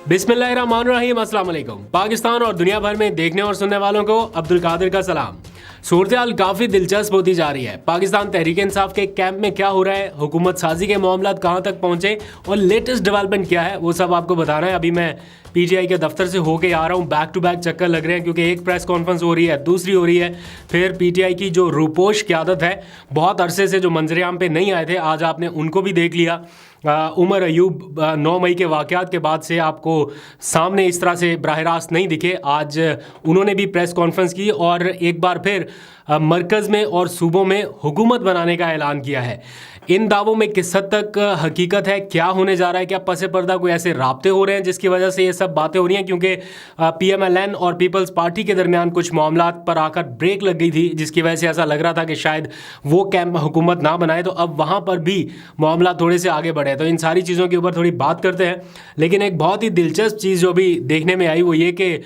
बिस्मिल्लाहिर्रहमानिर्रहीम, अस्सलाम वालेकुम। पाकिस्तान और दुनिया भर में देखने और सुनने वालों को अब्दुल कादिर का सलाम। सूरत-ए-हाल काफ़ी दिलचस्प होती जा रही है। पाकिस्तान तहरीक इंसाफ के कैंप में क्या हो रहा है, हुकूमत साजी के मामलात कहाँ तक पहुँचे और लेटेस्ट डेवलपमेंट क्या है, वो सब आपको बताना है। अभी मैं पीटीआई के दफ्तर से होके आ रहा हूँ, बैक टू बैक चक्कर लग रहे हैं क्योंकि एक प्रेस कॉन्फ्रेंस हो रही है, दूसरी हो रही है, फिर पीटीआई की जो रूपोश क़यादत है, बहुत अरसे से जो मंजर-ए-आम पे नहीं आए थे, आज आपने उनको भी देख लिया। उमर अयूब 9 मई के वाक़यात के बाद से आपको सामने इस तरह से बराह रास्त नहीं दिखे। आज उन्होंने भी प्रेस कॉन्फ्रेंस की और एक बार फिर मरकज़ में और सूबों में हुकूमत बनाने का ऐलान किया है। इन दावों में किस हद तक हकीकत है, क्या होने जा रहा है, क्या पसे पर्दा कोई ऐसे राब्ते हो रहे हैं जिसकी वजह से ये सब बातें हो रही हैं, क्योंकि पीएमएलएन और पीपल्स पार्टी के दरमियान कुछ मामलात पर आकर ब्रेक लग गई थी, जिसकी वजह से ऐसा लग रहा था कि शायद वो कैंप हुकूमत ना बनाए, तो अब वहाँ पर भी मामला थोड़े से आगे बढ़े। तो इन सारी चीज़ों के ऊपर थोड़ी बात करते हैं। लेकिन एक बहुत ही दिलचस्प चीज़ जो भी देखने में आई वो ये कि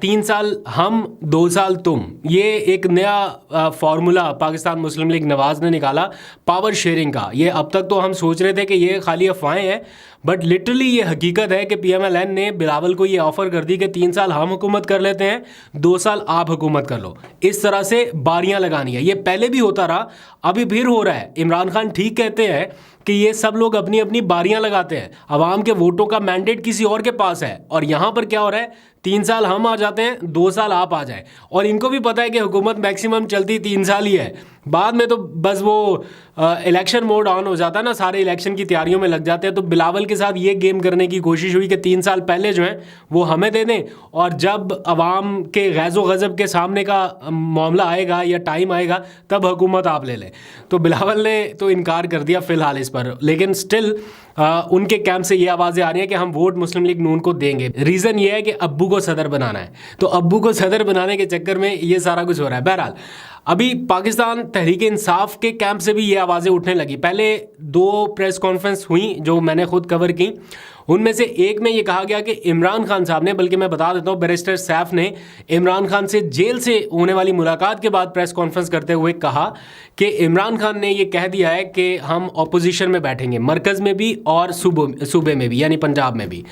3 साल हम 2 साल तुम, ये एक नया फार्मूला पाकिस्तान मुस्लिम लीग नवाज़ ने निकाला पावर शेयरिंग का। ये अब तक तो हम सोच रहे थे कि ये खाली अफवाहें हैं, बट लिटरली ये हकीकत है कि पीएमएलएन ने बिलावल को ये ऑफ़र कर दी कि 3 साल हम हुकूमत कर लेते हैं, 2 साल आप हुकूमत कर लो। इस तरह से बारियां लगानी है। ये पहले भी होता रहा, अभी फिर हो रहा है। इमरान खान ठीक कहते हैं कि ये सब लोग अपनी अपनी बारियां लगाते हैं, अवाम के वोटों का मैंडेट किसी और के पास है। और यहाँ पर क्या हो रहा है, 3 साल हम आ जाते हैं, 2 साल आप आ जाए। और इनको भी पता है कि हुकूमत मैक्सिमम चलती 3 साल ही है, बाद में तो बस वो इलेक्शन मोड ऑन हो जाता है ना, सारे इलेक्शन की तैयारियों में लग जाते हैं। तो बिलावल के साथ ये गेम करने की कोशिश हुई कि 3 साल पहले जो है वो हमें दे दें, और जब अवाम के गैज़ो गज़ब के सामने का मामला आएगा या टाइम आएगा तब हुकूमत आप ले लें। तो बिलावल ने तो इनकार कर दिया फ़िलहाल इस पर, लेकिन स्टिल उनके कैंप से ये आवाज़ें आ रही हैं कि हम वोट मुस्लिम लीग नून को देंगे। रीज़न ये है कि अब्बू को सदर बनाना है, तो अब्बू को सदर बनाने के चक्कर में ये सारा कुछ हो रहा है। बहरहाल अभी पाकिस्तान तहरीक इंसाफ के कैंप से भी ये आवाज़ें उठने लगी। पहले 2 प्रेस कॉन्फ्रेंस हुई जो मैंने खुद कवर की, उनमें से एक में ये कहा गया कि इमरान खान साहब ने, बल्कि मैं बता देता हूँ, बैरिस्टर सैफ ने इमरान खान से जेल से होने वाली मुलाकात के बाद प्रेस कॉन्फ्रेंस करते हुए कहा कि इमरान खान ने ये कह दिया है कि हम अपोजिशन में बैठेंगे, मरकज़ में भी और सूबे में भी, यानी पंजाब में भी।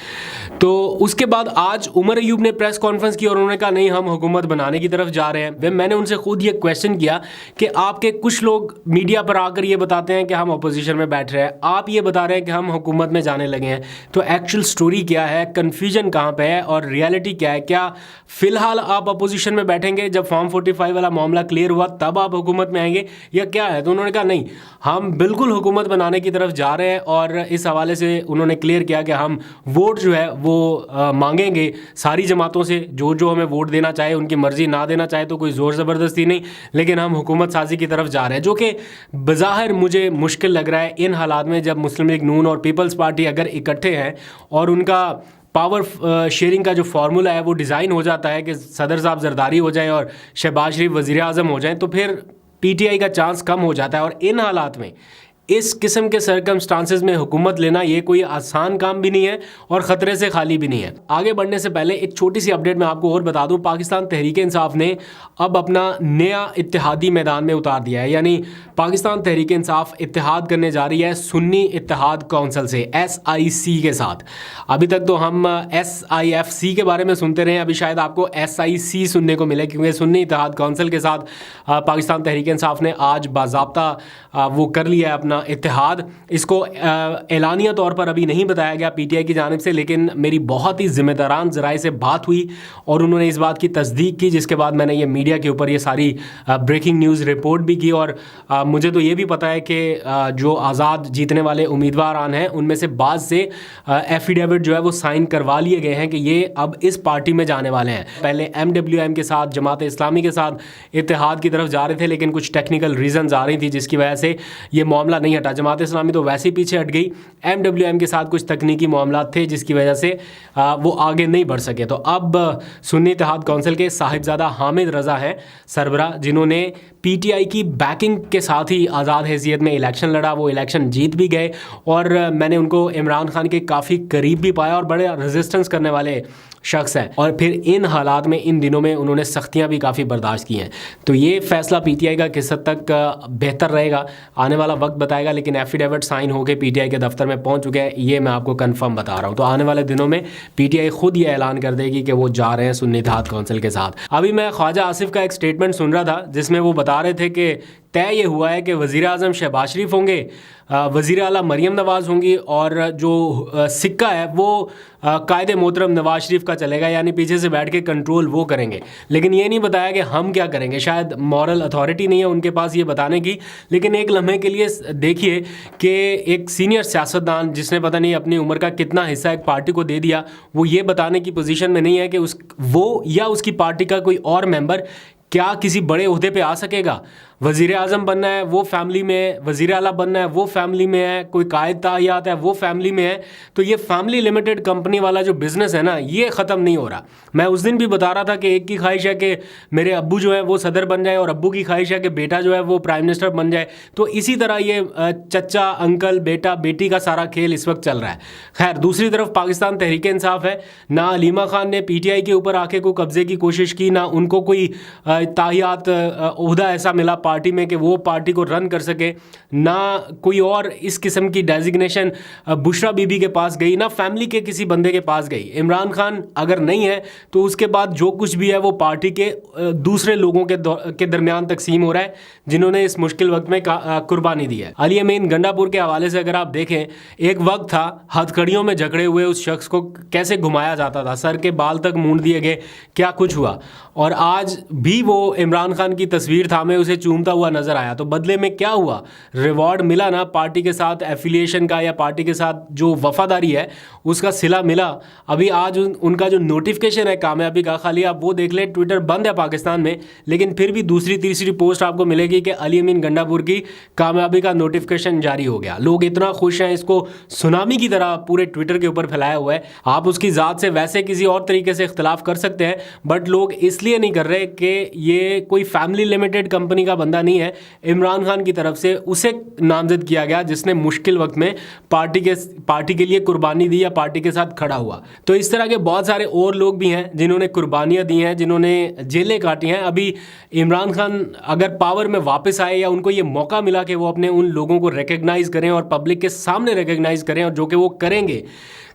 तो उसके बाद आज उमर अयूब ने प्रेस कॉन्फ्रेंस की और उन्होंने कहा नहीं, हम हुकूमत बनाने की तरफ जा रहे हैं। मैंने उनसे खुद ये क्वेश्चन किया कि आपके कुछ लोग मीडिया पर आकर ये बताते हैं कि हम अपोजिशन में बैठ रहे हैं, आप ये बता रहे हैं कि हम हुकूमत में जाने लगे हैं, तो एक्चुअल स्टोरी क्या है, कन्फ्यूजन कहाँ पे है और रियलिटी क्या है? क्या फ़िलहाल आप अपोजिशन में बैठेंगे, जब फॉर्म 45 वाला मामला क्लियर हुआ तब आप हुकूमत में आएंगे, या क्या है? तो उन्होंने कहा नहीं, हम बिल्कुल हुकूमत बनाने की तरफ जा रहे हैं। और इस हवाले से उन्होंने क्लियर किया कि हम वोट जो है वो मांगेंगे सारी जमातों से, जो जो हमें वोट देना चाहे, उनकी मर्ज़ी, ना देना चाहे तो कोई ज़ोर ज़बरदस्ती नहीं, लेकिन हम हुकूमत साजी की तरफ जा रहे हैं, जो कि बज़ाहिर मुझे मुश्किल लग रहा है इन हालात में, जब मुस्लिम लीग नून और पीपल्स पार्टी अगर इकट्ठे हैं और उनका पावर शेयरिंग का जो फार्मूला है वो डिज़ाइन हो जाता है कि सदर साहब जरदारी हो जाएं और शहबाज शरीफ वज़ीर आज़म हो जाएं, तो फिर पीटीआई का चांस कम हो जाता है। और इन हालात में, इस किस्म के सर्कमस्टांसेस में हुकूमत लेना ये कोई आसान काम भी नहीं है और ख़तरे से खाली भी नहीं है। आगे बढ़ने से पहले एक छोटी सी अपडेट मैं आपको और बता दूं, पाकिस्तान तहरीक इंसाफ ने अब अपना नया इत्तेहादी मैदान में उतार दिया है, यानी पाकिस्तान तहरीक इंसाफ इत्तेहाद करने जा रही है सुन्नी इत्तेहाद कौंसिल से, SIC के साथ। अभी तक तो हम SIFC के बारे में सुनते रहे, अभी शायद आपको SIC सुनने को मिले, क्योंकि सुन्नी इत्तेहाद कौंसिल के साथ पाकिस्तान तहरीक इंसाफ ने आज बाज़ाब्ता वो कर लिया है अपना इत्तेहाद। इसको एलानिया तौर पर अभी नहीं बताया गया पीटीआई की जानिब से, लेकिन मेरी बहुत ही ज़िम्मेदारान ज़राए से बात हुई और उन्होंने इस बात की तस्दीक की, जिसके बाद मैंने ये मीडिया के ऊपर ये सारी ब्रेकिंग न्यूज़ रिपोर्ट भी की। और मुझे तो ये भी पता है कि जो आज़ाद जीतने वाले उम्मीदवार हैं उनमें से बाज़ से एफिडेविट जो है वो साइन करवा लिए गए हैं कि ये अब इस पार्टी में जाने वाले हैं। पहले MWM के साथ, जमात इस्लामी के साथ इत्तेहाद की तरफ जा रहे थे, लेकिन कुछ टेक्निकल रीज़न्स आ रही थी जिसकी वजह से ये मामला नहीं हटा। जमात इस्लामी तो वैसे ही पीछे हट गई, MWM के साथ कुछ तकनीकी मामला थे जिसकी वजह से वो आगे नहीं बढ़ सके। तो अब सुन्नी इत्तेहाद कौंसिल के साहिबजादा हामिद रज़ा हैं सरबरा, जिन्होंने पीटीआई की बैकिंग के साथ ही आज़ाद हैसियत में इलेक्शन लड़ा, वो इलेक्शन जीत भी गए। और मैंने उनको इमरान खान के काफ़ी करीब भी पाया और बड़े रेजिस्टेंस करने वाले शख्स है और फिर इन हालात में इन दिनों में उन्होंने सख्तियां भी काफ़ी बर्दाश्त की हैं। तो ये फैसला पीटीआई का किस हद तक बेहतर रहेगा आने वाला वक्त बताएगा, लेकिन एफिडेविट साइन होकर पीटीआई के दफ्तर में पहुंच चुके हैं, ये मैं आपको कंफर्म बता रहा हूँ। तो आने वाले दिनों में पीटीआई खुद ये ऐलान कर देगी कि वो जा रहे हैं सुन्नी इत्तेहाद कौंसिल के साथ। अभी मैं ख्वाजा आसिफ का एक स्टेटमेंट सुन रहा था जिसमें वो बता रहे थे कि तय ये हुआ है कि वज़ीर आज़म शहबाज शरीफ होंगे, वज़ीर आला मरीम नवाज़ होंगी और जो सिक्का है वो कायदे मोहतरम नवाज शरीफ का चलेगा, यानी पीछे से बैठ के कंट्रोल वो करेंगे। लेकिन ये नहीं बताया कि हम क्या करेंगे, शायद मॉरल अथॉरिटी नहीं है उनके पास ये बताने की। लेकिन एक लम्हे के लिए देखिए कि एक सीनियर सियासतदान जिसने पता नहीं अपनी उम्र का कितना हिस्सा एक पार्टी को दे दिया, वो ये बताने की पोजीशन में नहीं है कि वो या उसकी पार्टी का कोई और मेंबर क्या किसी बड़े ओहदे पे आ सकेगा। वज़ीर आज़म बनना है वो फैमिली में है, वज़ीर आला बनना है वो फैमिली में है, कोई कायद ताहियात है वो फैमिली में है। तो ये फैमिली लिमिटेड कंपनी वाला जो बिज़नेस है ना, ये ख़त्म नहीं हो रहा। मैं उस दिन भी बता रहा था कि एक की ख्वाहिश है कि मेरे अब्बू जो है वो सदर बन जाए और अब्बू की ख्वाहिश है कि बेटा जो है वो प्राइम मिनिस्टर बन जाए। तो इसी तरह ये चचा अंकल बेटा बेटी का सारा खेल इस वक्त चल रहा है। खैर, दूसरी तरफ पाकिस्तान तहरीक इंसाफ है, ना अलीमा खान ने पीटीआई के ऊपर आके कोई कब्जे की कोशिश की, ना उनको कोई ताहियात ओहदा ऐसा मिला पार्टी में कि वो पार्टी को रन कर सके, ना कोई और इस किस्म की डेजिग्नेशन बुशरा बीबी के पास गई, ना फैमिली के किसी बंदे के पास गई। इमरान खान अगर नहीं है तो उसके बाद जो कुछ भी है वो पार्टी के दूसरे लोगों के दरमियान तकसीम हो रहा है जिन्होंने इस मुश्किल वक्त में कुर्बानी दी है। अली अमीन गंडापुर के हवाले से अगर आप देखें, एक वक्त था हथकड़ियों में जकड़े हुए उस शख्स को कैसे घुमाया जाता था, सर के बाल तक मूंड दिए गए, क्या कुछ हुआ। और आज भी वो इमरान खान की तस्वीर थामे उसे चूमता हुआ नजर आया। तो बदले में क्या हुआ, रिवॉर्ड मिला ना, पार्टी के साथ एफिलिएशन का या पार्टी के साथ जो वफादारी है उसका सिला मिला। अभी आज उनका जो नोटिफिकेशन है कामयाबी का, खाली आप वो देख ले, ट्विटर बंद है पाकिस्तान में, लेकिन फिर भी दूसरी तीसरी पोस्ट आपको मिलेगी कि अली अमीन गंडापुर की कामयाबी का नोटिफिकेशन जारी हो गया। लोग इतना खुश हैं, इसको सुनामी की तरह पूरे ट्विटर के ऊपर फैलाया हुआ है। आप उसकी ज़ात से वैसे किसी और तरीके से इख्तलाफ कर सकते हैं, बट लोग इसलिए नहीं कर रहे कि ये कोई फैमिली लिमिटेड कंपनी का बंदा नहीं है। इमरान खान की तरफ से उसे नामजद किया गया जिसने मुश्किल वक्त में पार्टी के लिए कुर्बानी दी या पार्टी के साथ खड़ा हुआ। तो इस तरह के बहुत सारे और लोग भी हैं जिन्होंने कुर्बानियां दी हैं, जिन्होंने जेलें काटी हैं। अभी इमरान खान अगर पावर में वापस आए या उनको ये मौका मिला कि वो अपने उन लोगों को रिकग्नाइज़ करें और पब्लिक के सामने रिकग्नाइज़ करें, और जो कि वो करेंगे,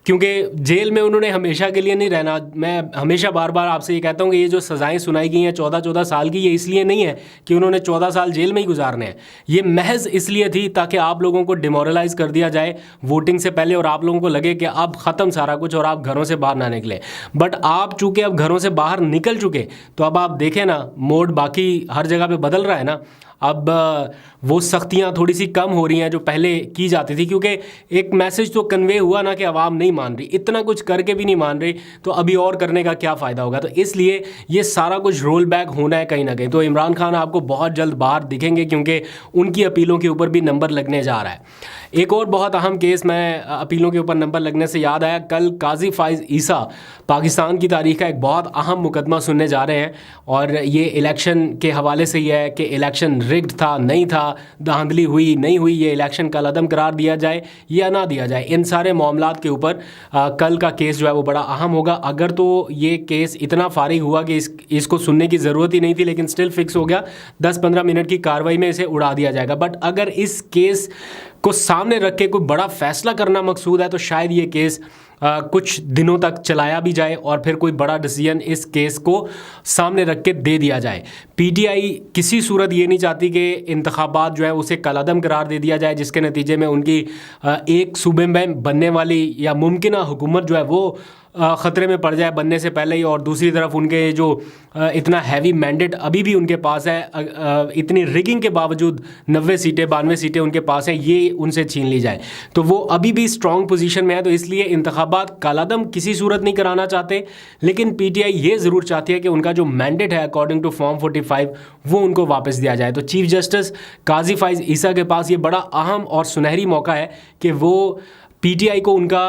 क्योंकि जेल में उन्होंने हमेशा के लिए नहीं रहना। मैं हमेशा बार बार आपसे ये कहता हूँ कि ये जो सज़ाएं सुनाई गई हैं 14-14 साल की, ये इसलिए नहीं है कि उन्होंने 14 साल जेल में ही गुजारने हैं। ये महज इसलिए थी ताकि आप लोगों को डिमोरलाइज़ कर दिया जाए वोटिंग से पहले और आप लोगों को लगे कि अब ख़त्म सारा कुछ और आप घरों से बाहर ना निकले। बट आप चूँकि अब घरों से बाहर निकल चुके, तो अब आप देखें ना, मोड बाकी हर जगह पर बदल रहा है ना। अब वो सख्तियाँ थोड़ी सी कम हो रही हैं जो पहले की जाती थी, क्योंकि एक मैसेज तो कन्वे हुआ ना कि आवाम नहीं मान रही, इतना कुछ करके भी नहीं मान रही, तो अभी और करने का क्या फ़ायदा होगा। तो इसलिए ये सारा कुछ रोल बैक होना है कहीं ना कहीं। तो इमरान खान आपको बहुत जल्द बाहर दिखेंगे क्योंकि उनकी अपीलों के ऊपर भी नंबर लगने जा रहा है। एक और बहुत अहम केस, मैं अपीलों के ऊपर नंबर लगने से याद आया, कल काजी फाइज़ ईसा पाकिस्तान की तारीख का एक बहुत अहम मुकदमा सुनने जा रहे हैं, और ये इलेक्शन के हवाले से ही है कि इलेक्शन रिग्ड था नहीं था, धांधली हुई नहीं हुई, ये इलेक्शन कलअदम करार दिया जाए या ना दिया जाए। इन सारे मामलात के ऊपर कल का केस जो है वो बड़ा अहम होगा। अगर तो ये केस इतना फारिग हुआ कि इसको सुनने की ज़रूरत ही नहीं थी, लेकिन स्टिल फिक्स हो गया, 10-15 मिनट की कार्रवाई में इसे उड़ा दिया जाएगा। बट अगर इस केस को सामने रख के कोई बड़ा फैसला करना मकसूद है, तो शायद ये केस कुछ दिनों तक चलाया भी जाए और फिर कोई बड़ा डिसीजन इस केस को सामने रख के दे दिया जाए। पीटीआई किसी सूरत ये नहीं चाहती कि इंतखाबात जो है उसे कलअदम करार दे दिया जाए, जिसके नतीजे में उनकी एक सूबे में बनने वाली या मुमकिन हुकूमत जो है वो ख़तरे में पड़ जाए बनने से पहले ही, और दूसरी तरफ उनके जो इतना हैवी मैंडेट अभी भी उनके पास है, इतनी रिगिंग के बावजूद 90 सीटें 92 सीटें उनके पास हैं, ये उनसे छीन ली जाए। तो वो अभी भी स्ट्रॉन्ग पोजीशन में है। तो इसलिए इंतखाबात कलअदम किसी सूरत नहीं कराना चाहते, लेकिन पीटीआई ये ज़रूर चाहती है कि उनका जो मैंडेट है अकॉर्डिंग टू फॉर्म 45 वो उनको वापस दिया जाए। तो चीफ जस्टिस काजी फाइज़ ईसा के पास ये बड़ा अहम और सुनहरी मौका है कि वो पीटीआई को उनका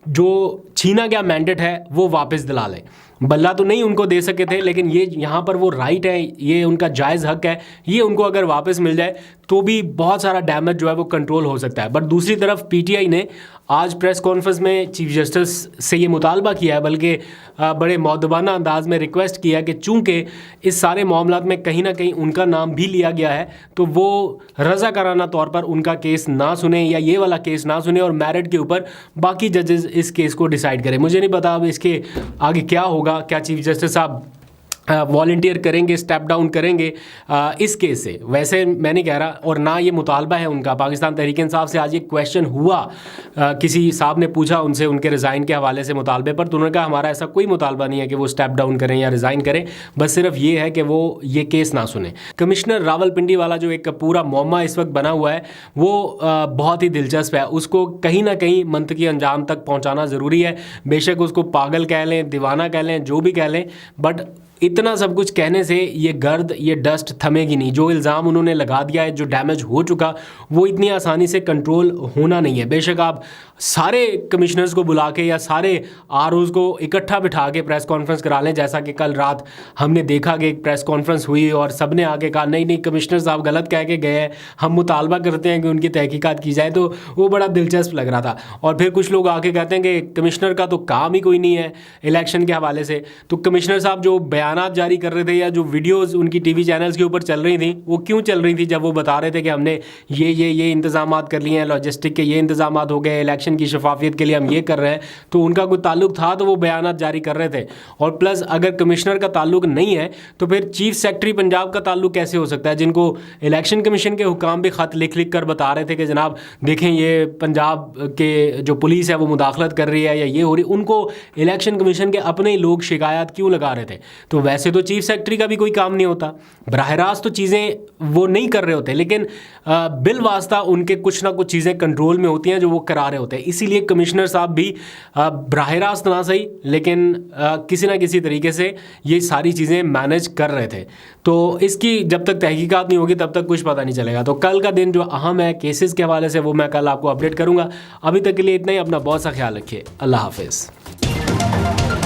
जो छीना गया मैंडेट है वो वापस दिला लें। बल्ला तो नहीं उनको दे सके थे, लेकिन ये यहाँ पर वो राइट है, ये उनका जायज़ हक है, ये उनको अगर वापस मिल जाए तो भी बहुत सारा डैमेज जो है वो कंट्रोल हो सकता है। बट दूसरी तरफ पीटीआई ने आज प्रेस कॉन्फ्रेंस में चीफ जस्टिस से ये मुतालबा किया है, बल्कि बड़े मौदबाना अंदाज में रिक्वेस्ट किया कि चूँकि इस सारे मामलात में कहीं ना कहीं उनका नाम भी लिया गया है तो वो रज़ाकाराना तौर पर उनका केस ना सुने या ये वाला केस ना सुने और मेरिट के ऊपर बाकी जजेस इस केस को डिसाइड करें। मुझे नहीं पता अब इसके आगे क्या होगा, क्या चीफ जस्टिस साहब वॉलंटियर करेंगे, स्टेप डाउन करेंगे इस केस से। वैसे मैं नहीं कह रहा और ना ये मुतालबा है उनका। पाकिस्तान तहरीक इंसाफ से आज एक क्वेश्चन हुआ, किसी साहब ने पूछा उनसे उनके रिज़ाइन के हवाले से मुतालबे पर, तो उन्होंने कहा हमारा ऐसा कोई मुतालबा नहीं है कि वो स्टेप डाउन करें या रिज़ाइन करें, बस सिर्फ ये है कि वो ये केस ना सुने। कमिश्नर रावलपिंडी वाला जो एक पूरा मुअम्मा इस वक्त बना हुआ है वो बहुत ही दिलचस्प है। उसको कहीं ना कहीं मंतकी अंजाम तक पहुँचाना ज़रूरी है। बेशक उसको पागल कह लें, दीवाना कह लें, जो भी कह लें, बट इतना सब कुछ कहने से ये गर्द, ये डस्ट थमेगी नहीं। जो इल्ज़ाम उन्होंने लगा दिया है, जो डैमेज हो चुका, वो इतनी आसानी से कंट्रोल होना नहीं है। बेशक आप सारे कमिश्नर्स को बुला के या सारे आरओज़ को इकट्ठा बिठा के प्रेस कॉन्फ्रेंस करा लें, जैसा कि कल रात हमने देखा कि एक प्रेस कॉन्फ्रेंस हुई और सब ने आके कहा नहीं नहीं कमिश्नर साहब गलत कह के गए हैं, हम मुतालबा करते हैं कि उनकी तहकीकात की जाए, तो वो बड़ा दिलचस्प लग रहा था। और फिर कुछ लोग आके कहते हैं कि कमिश्नर का तो काम ही कोई नहीं है इलेक्शन के हवाले से। तो कमिश्नर साहब जो बयानात जारी कर रहे थे या जो वीडियोज़ उनकी टीवी चैनल्स के ऊपर चल रही थी, वो क्यों चल रही थी? जब वो बता रहे थे कि हमने ये इंतजाम कर लिए हैं, लॉजिस्टिक के ये इंतजाम हो गए, इलेक्शन की शफाफियत के लिए हम ये कर रहे हैं, तो उनका कोई ताल्लुक था तो वो बयानात जारी कर रहे थे। और प्लस अगर कमिश्नर का ताल्लुक नहीं है तो फिर चीफ सेक्रेटरी पंजाब का ताल्लुक कैसे हो सकता है, जिनको इलेक्शन कमीशन के हुकाम भी ख़त लिख लिख कर बता रहे थे कि जनाब देखें ये पंजाब के जो पुलिस है वो मुदाखलत कर रही है या ये हो रही, उनको इलेक्शन कमीशन के अपने ही लोग शिकायत क्यों लगा रहे थे? तो वैसे तो चीफ सेक्रेटरी का भी कोई काम नहीं होता, बराह रास्त तो चीज़ें वो नहीं कर रहे होते, लेकिन बिल वास्ता उनके कुछ ना कुछ चीज़ें कंट्रोल में होती हैं जो वो करा रहे होते हैं। इसीलिए कमिश्नर साहब भी बराह रास्त ना सही, लेकिन किसी ना किसी तरीके से ये सारी चीज़ें मैनेज कर रहे थे। तो इसकी जब तक तहकीकात नहीं होगी तब तक कुछ पता नहीं चलेगा। तो कल का दिन जो अहम है केसेस के हवाले से वो मैं कल आपको अपडेट करूँगा। अभी तक के लिए इतना ही। अपना बहुत सा ख्याल रखिए। अल्लाह हाफिज़।